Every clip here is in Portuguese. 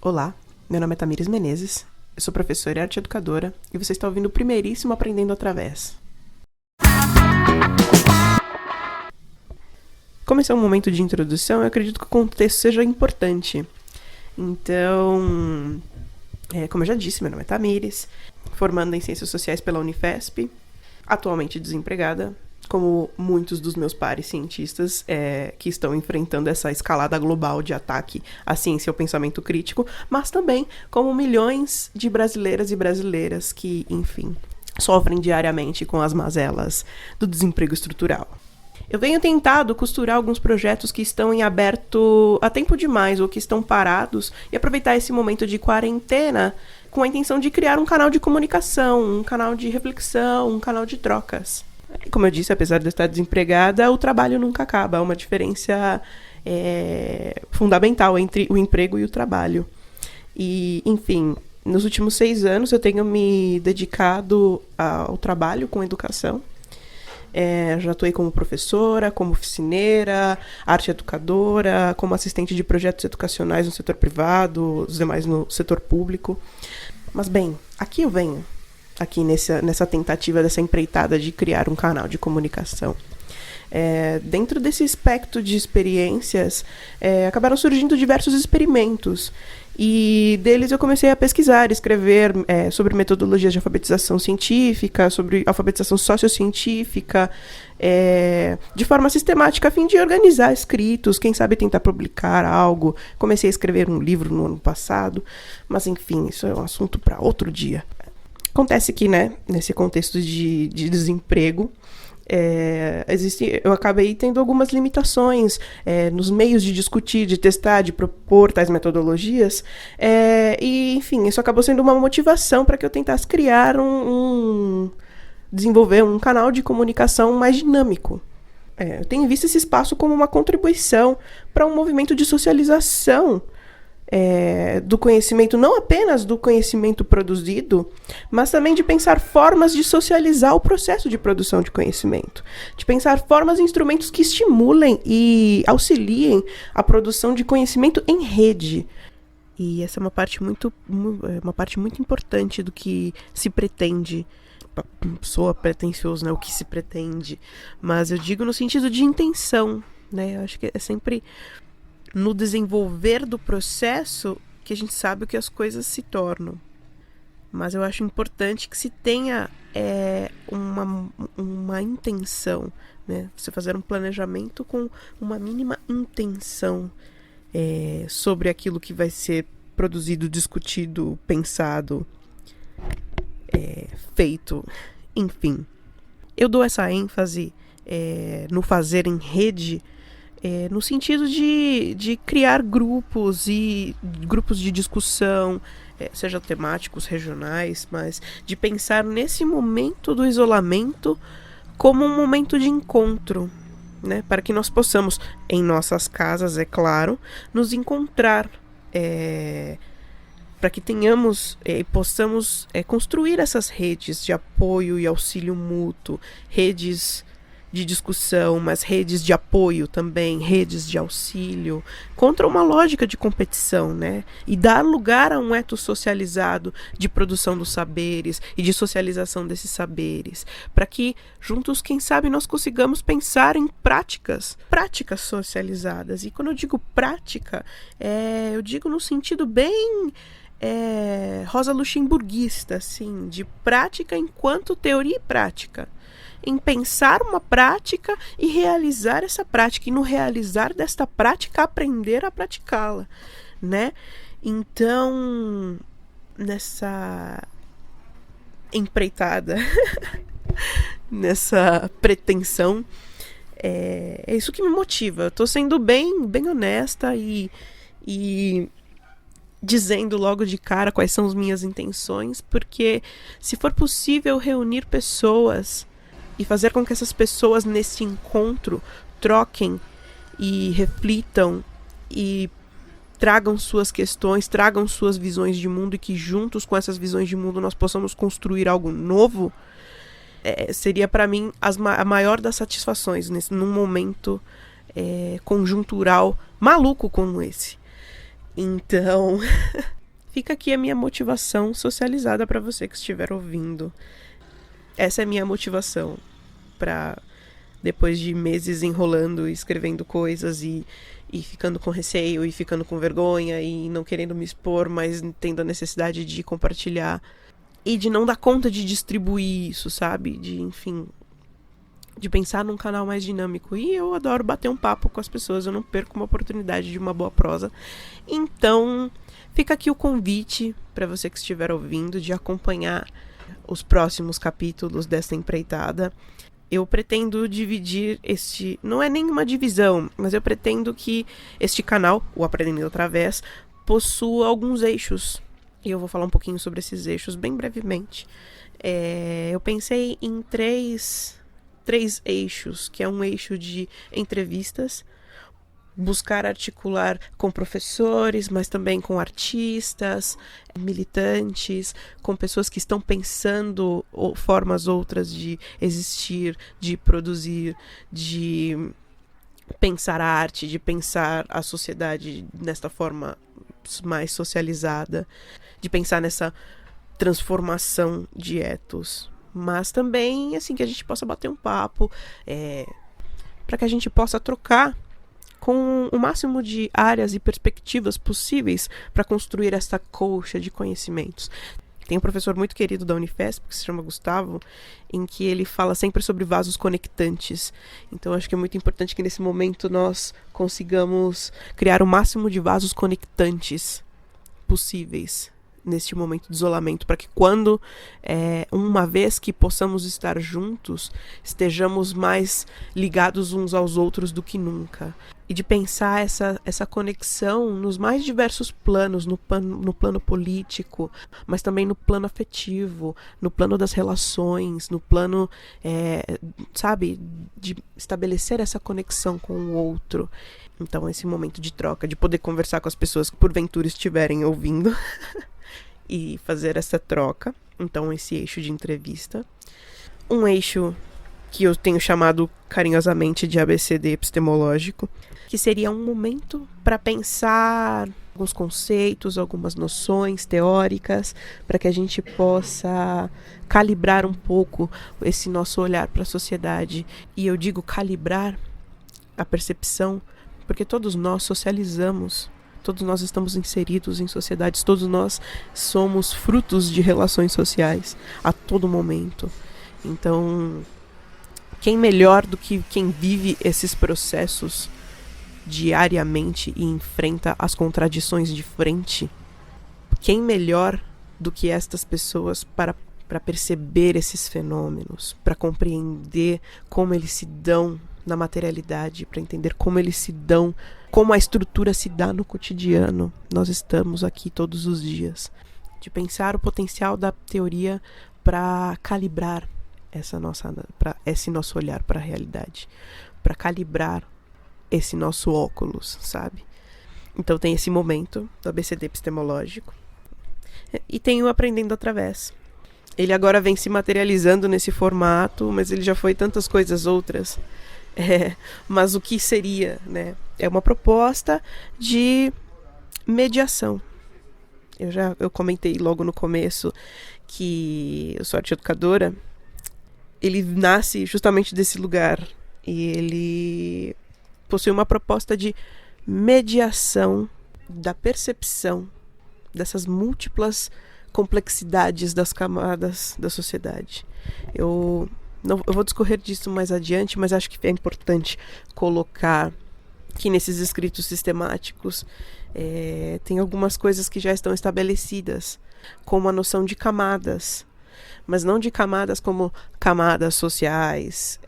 Olá, meu nome é Tamires Menezes, eu sou professora e arte educadora e você está ouvindo o primeiríssimo Aprendendo Através. Como esse é um momento de introdução, eu acredito que o contexto seja importante. Então, como eu já disse, meu nome é Tamires, formanda em Ciências Sociais pela Unifesp, atualmente desempregada, como muitos dos meus pares cientistas que estão enfrentando essa escalada global de ataque à ciência e ao pensamento crítico, mas também como milhões de brasileiras e brasileiras que, enfim, sofrem diariamente com as mazelas do desemprego estrutural. Eu venho tentado costurar alguns projetos que estão em aberto há tempo demais ou que estão parados e aproveitar esse momento de quarentena com a intenção de criar um canal de comunicação, um canal de reflexão, um canal de trocas. Como eu disse, apesar de eu estar desempregada, o trabalho nunca acaba. Há uma diferença fundamental entre o emprego e o trabalho. E, enfim, nos últimos 6 anos eu tenho me dedicado ao trabalho com educação. Já atuei como professora, como oficineira, arte educadora, como assistente de projetos educacionais no setor privado, os demais no setor público. Mas, bem, aqui eu venho. Aqui nessa tentativa, dessa empreitada de criar um canal de comunicação. Dentro desse espectro de experiências, acabaram surgindo diversos experimentos. E deles eu comecei a pesquisar, escrever sobre metodologias de alfabetização científica, sobre alfabetização sociocientífica, de forma sistemática, a fim de organizar escritos, quem sabe tentar publicar algo. Comecei a escrever um livro no ano passado, mas enfim, isso é um assunto para outro dia. Acontece que, nesse contexto de desemprego, eu acabei tendo algumas limitações nos meios de discutir, de testar, de propor tais metodologias, e, enfim, isso acabou sendo uma motivação para que eu tentasse criar desenvolver um canal de comunicação mais dinâmico. Eu tenho visto esse espaço como uma contribuição para um movimento de socialização do conhecimento, não apenas do conhecimento produzido, mas também de pensar formas de socializar o processo de produção de conhecimento, de pensar formas e instrumentos que estimulem e auxiliem a produção de conhecimento em rede. E essa é uma parte muito importante do que se pretende. Soa pretensioso, o que se pretende, mas eu digo no sentido de intenção, eu acho que é sempre no desenvolver do processo que a gente sabe o que as coisas se tornam. Mas eu acho importante que se tenha uma intenção, Você fazer um planejamento com uma mínima intenção sobre aquilo que vai ser produzido, discutido, pensado, feito, enfim. Eu dou essa ênfase no fazer em rede, no sentido de criar grupos de discussão, seja temáticos, regionais, mas de pensar nesse momento do isolamento como um momento de encontro, para que nós possamos, em nossas casas, é claro, nos encontrar, para que tenhamos e possamos construir essas redes de apoio e auxílio mútuo, redes de discussão, mas redes de apoio também, redes de auxílio, contra uma lógica de competição, e dar lugar a um ethos socializado de produção dos saberes e de socialização desses saberes, para que juntos, quem sabe, nós consigamos pensar em práticas socializadas. E quando eu digo prática, eu digo no sentido bem Rosa Luxemburguista, assim, de prática enquanto teoria e prática, em pensar uma prática e realizar essa prática, e no realizar desta prática aprender a praticá-la, Então, nessa empreitada, nessa pretensão, é isso que me motiva. Eu tô sendo bem honesta e dizendo logo de cara quais são as minhas intenções, porque se for possível reunir pessoas e fazer com que essas pessoas nesse encontro troquem e reflitam e tragam suas questões, tragam suas visões de mundo, e que juntos com essas visões de mundo nós possamos construir algo novo, seria para mim a maior das satisfações num momento conjuntural maluco como esse. Então, fica aqui a minha motivação socializada para você que estiver ouvindo. Essa é a minha motivação para, depois de meses enrolando e escrevendo coisas e ficando com receio e ficando com vergonha e não querendo me expor, mas tendo a necessidade de compartilhar e de não dar conta de distribuir isso, sabe? De pensar num canal mais dinâmico. E eu adoro bater um papo com as pessoas, eu não perco uma oportunidade de uma boa prosa. Então, fica aqui o convite para você que estiver ouvindo de acompanhar os próximos capítulos dessa empreitada. Eu pretendo dividir não é nenhuma divisão, mas eu pretendo que este canal, o Aprendendo Outra Vez, possua alguns eixos. E eu vou falar um pouquinho sobre esses eixos bem brevemente. Eu pensei em três eixos, que é um eixo de entrevistas, buscar articular com professores, mas também com artistas, militantes, com pessoas que estão pensando formas outras de existir, de produzir, de pensar a arte, de pensar a sociedade nesta forma mais socializada, de pensar nessa transformação de ethos. Mas também, assim, que a gente possa bater um papo, para que a gente possa trocar com o máximo de áreas e perspectivas possíveis para construir essa colcha de conhecimentos. Tem um professor muito querido da Unifesp, que se chama Gustavo, em que ele fala sempre sobre vasos conectantes. Então, acho que é muito importante que nesse momento nós consigamos criar o máximo de vasos conectantes possíveis neste momento de isolamento, para que quando, uma vez que possamos estar juntos, estejamos mais ligados uns aos outros do que nunca. E de pensar essa conexão nos mais diversos planos, no plano político, mas também no plano afetivo, no plano das relações, no plano, de estabelecer essa conexão com o outro. Então, esse momento de troca, de poder conversar com as pessoas que porventura estiverem ouvindo e fazer essa troca. Então, esse eixo de entrevista. Um eixo que eu tenho chamado carinhosamente de ABCD epistemológico, que seria um momento para pensar alguns conceitos, algumas noções teóricas, para que a gente possa calibrar um pouco esse nosso olhar para a sociedade. E eu digo calibrar a percepção, porque todos nós socializamos, todos nós estamos inseridos em sociedades, todos nós somos frutos de relações sociais a todo momento. Então, quem melhor do que quem vive esses processos diariamente e enfrenta as contradições de frente? Quem melhor do que estas pessoas para perceber esses fenômenos, para compreender como eles se dão na materialidade, para entender como eles se dão, como a estrutura se dá no cotidiano? Nós estamos aqui todos os dias. De pensar o potencial da teoria para calibrar esse nosso olhar para a realidade, para calibrar esse nosso óculos, sabe? Então tem esse momento do ABCD epistemológico e tem o Aprendendo Outra Vez. Ele agora vem se materializando nesse formato, mas ele já foi tantas coisas outras. Mas o que seria, né? É uma proposta de mediação. Eu comentei logo no começo que eu sou arte educadora. Ele nasce justamente desse lugar e ele possui uma proposta de mediação da percepção dessas múltiplas complexidades das camadas da sociedade. Eu vou discorrer disso mais adiante, mas acho que é importante colocar que nesses escritos sistemáticos tem algumas coisas que já estão estabelecidas, como a noção de camadas, mas não de camadas como camadas sociais,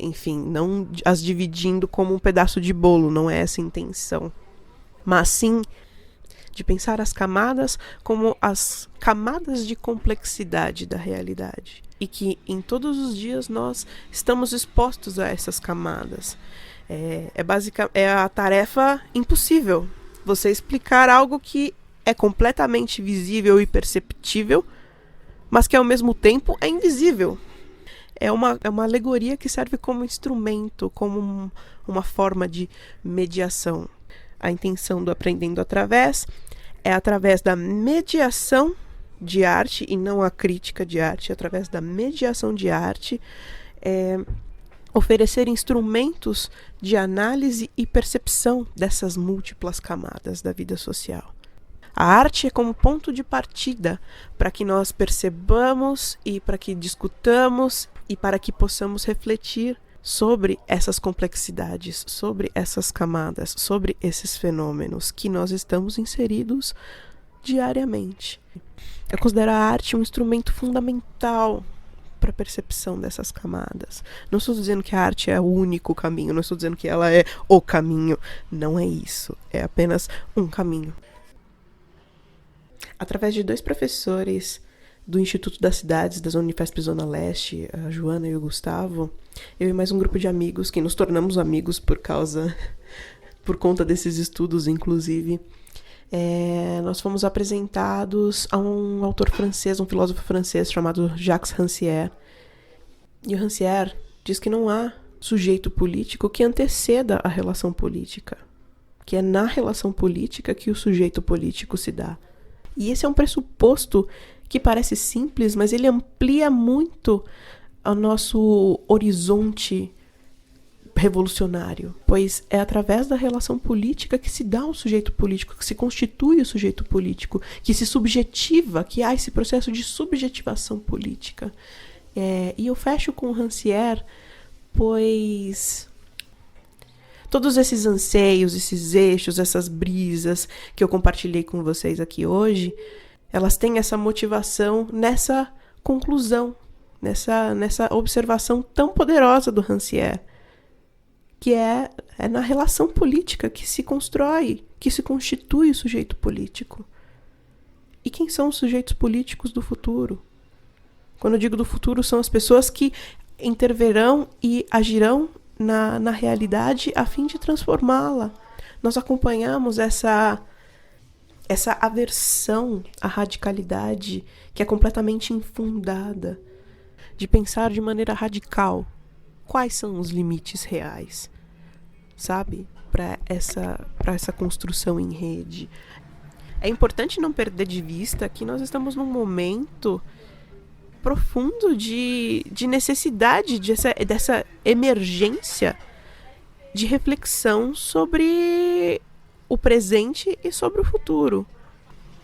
enfim, não as dividindo como um pedaço de bolo, não é essa a intenção, mas sim de pensar as camadas como as camadas de complexidade da realidade. E que em todos os dias nós estamos expostos a essas camadas. É a tarefa impossível. Você explicar algo que é completamente visível e perceptível, mas que ao mesmo tempo é invisível. É uma alegoria que serve como instrumento, como uma forma de mediação. A intenção do Aprendendo Através é através da mediação de arte e não a crítica de arte, através da mediação de arte, oferecer instrumentos de análise e percepção dessas múltiplas camadas da vida social. A arte é como ponto de partida para que nós percebamos e para que discutamos e para que possamos refletir sobre essas complexidades, sobre essas camadas, sobre esses fenômenos que nós estamos inseridos diariamente. Eu considero a arte um instrumento fundamental para a percepção dessas camadas. Não estou dizendo que a arte é o único caminho, não estou dizendo que ela é o caminho. Não é isso. É apenas um caminho. Através de 2 professores do Instituto das Cidades, da Zona Unifesp Zona Leste, a Joana e o Gustavo, eu e mais um grupo de amigos, que nos tornamos amigos por conta desses estudos, inclusive, nós fomos apresentados a um autor francês, um filósofo francês chamado Jacques Rancière. E o Rancière diz que não há sujeito político que anteceda a relação política, que é na relação política que o sujeito político se dá. E esse é um pressuposto que parece simples, mas ele amplia muito o nosso horizonte revolucionário, pois é através da relação política que se dá o sujeito político, que se constitui o sujeito político, que se subjetiva, que há esse processo de subjetivação política. E eu fecho com o Rancière, pois todos esses anseios, esses eixos, essas brisas que eu compartilhei com vocês aqui hoje, elas têm essa motivação nessa conclusão, nessa observação tão poderosa do Rancière, que é na relação política que se constrói, que se constitui o sujeito político. E quem são os sujeitos políticos do futuro? Quando eu digo do futuro, são as pessoas que interverão e agirão na realidade a fim de transformá-la. Nós acompanhamos essa aversão à radicalidade que é completamente infundada, de pensar de maneira radical quais são os limites reais, sabe? Para essa construção em rede. É importante não perder de vista que nós estamos num momento profundo de necessidade dessa emergência de reflexão sobre o presente e sobre o futuro.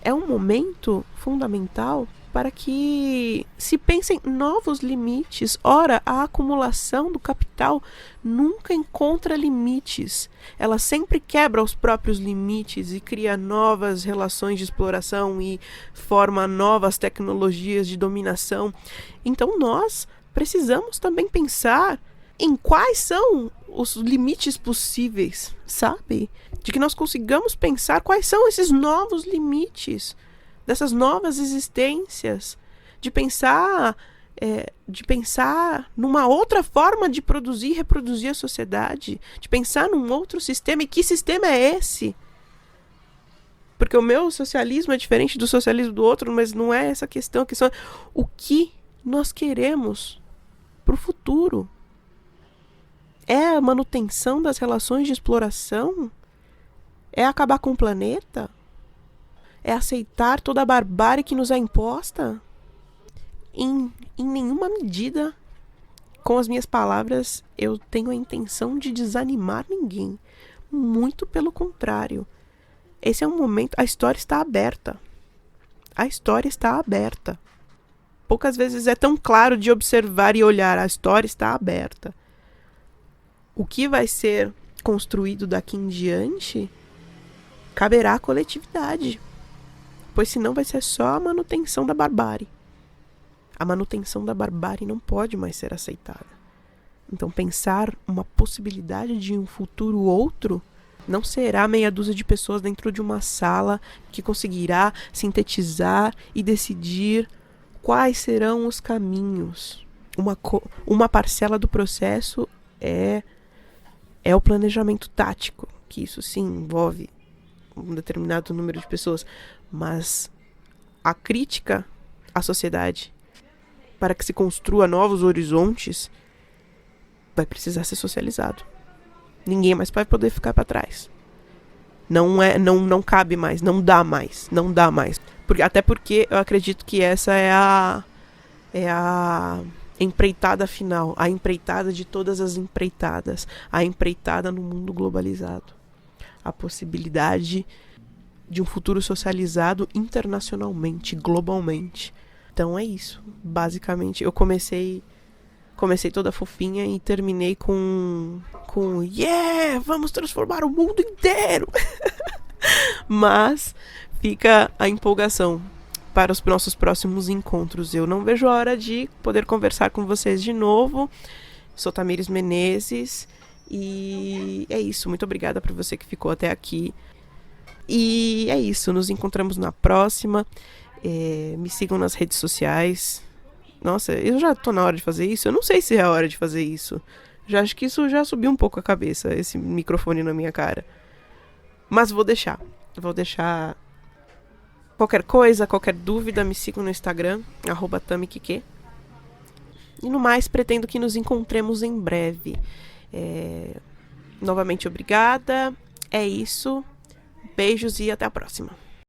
É um momento fundamental para que se pensem novos limites. Ora, a acumulação do capital nunca encontra limites. Ela sempre quebra os próprios limites e cria novas relações de exploração e forma novas tecnologias de dominação. Então nós precisamos também pensar em quais são os limites possíveis, sabe? De que nós consigamos pensar quais são esses novos limites dessas novas existências, de pensar numa outra forma de produzir e reproduzir a sociedade, de pensar num outro sistema. E que sistema é esse? Porque o meu socialismo é diferente do socialismo do outro, mas não é essa questão. A questão é o que nós queremos para o futuro. É a manutenção das relações de exploração? É acabar com o planeta? É aceitar toda a barbárie que nos é imposta? Em nenhuma medida, com as minhas palavras, eu tenho a intenção de desanimar ninguém. Muito pelo contrário. Esse é um momento... A história está aberta. A história está aberta. Poucas vezes é tão claro de observar e olhar. A história está aberta. O que vai ser construído daqui em diante caberá à coletividade. Pois senão vai ser só a manutenção da barbárie. A manutenção da barbárie não pode mais ser aceitada. Então pensar uma possibilidade de um futuro outro não será meia dúzia de pessoas dentro de uma sala que conseguirá sintetizar e decidir quais serão os caminhos. Uma parcela do processo é o planejamento tático, que isso sim envolve um determinado número de pessoas, mas a crítica à sociedade para que se construa novos horizontes vai precisar ser socializado. Ninguém mais vai poder ficar para trás. Não cabe mais, não dá mais. Até porque eu acredito que essa é a empreitada final, a empreitada de todas as empreitadas, a empreitada no mundo globalizado. A possibilidade de um futuro socializado internacionalmente, globalmente. Então é isso, basicamente. Eu comecei toda fofinha e terminei com yeah, vamos transformar o mundo inteiro. Mas fica a empolgação para os nossos próximos encontros. Eu não vejo a hora de poder conversar com vocês de novo. Sou Tamires Menezes e é isso. Muito obrigada por você que ficou até aqui. E é isso, nos encontramos na próxima. Me sigam nas redes sociais. Nossa, eu já tô na hora de fazer isso? Eu não sei se é a hora de fazer isso. Já acho que isso já subiu um pouco a cabeça, esse microfone na minha cara. Mas vou deixar. Qualquer coisa, qualquer dúvida, me sigam no Instagram, @tamikike. E no mais, pretendo que nos encontremos em breve. Novamente, obrigada. É isso. Beijos e até a próxima.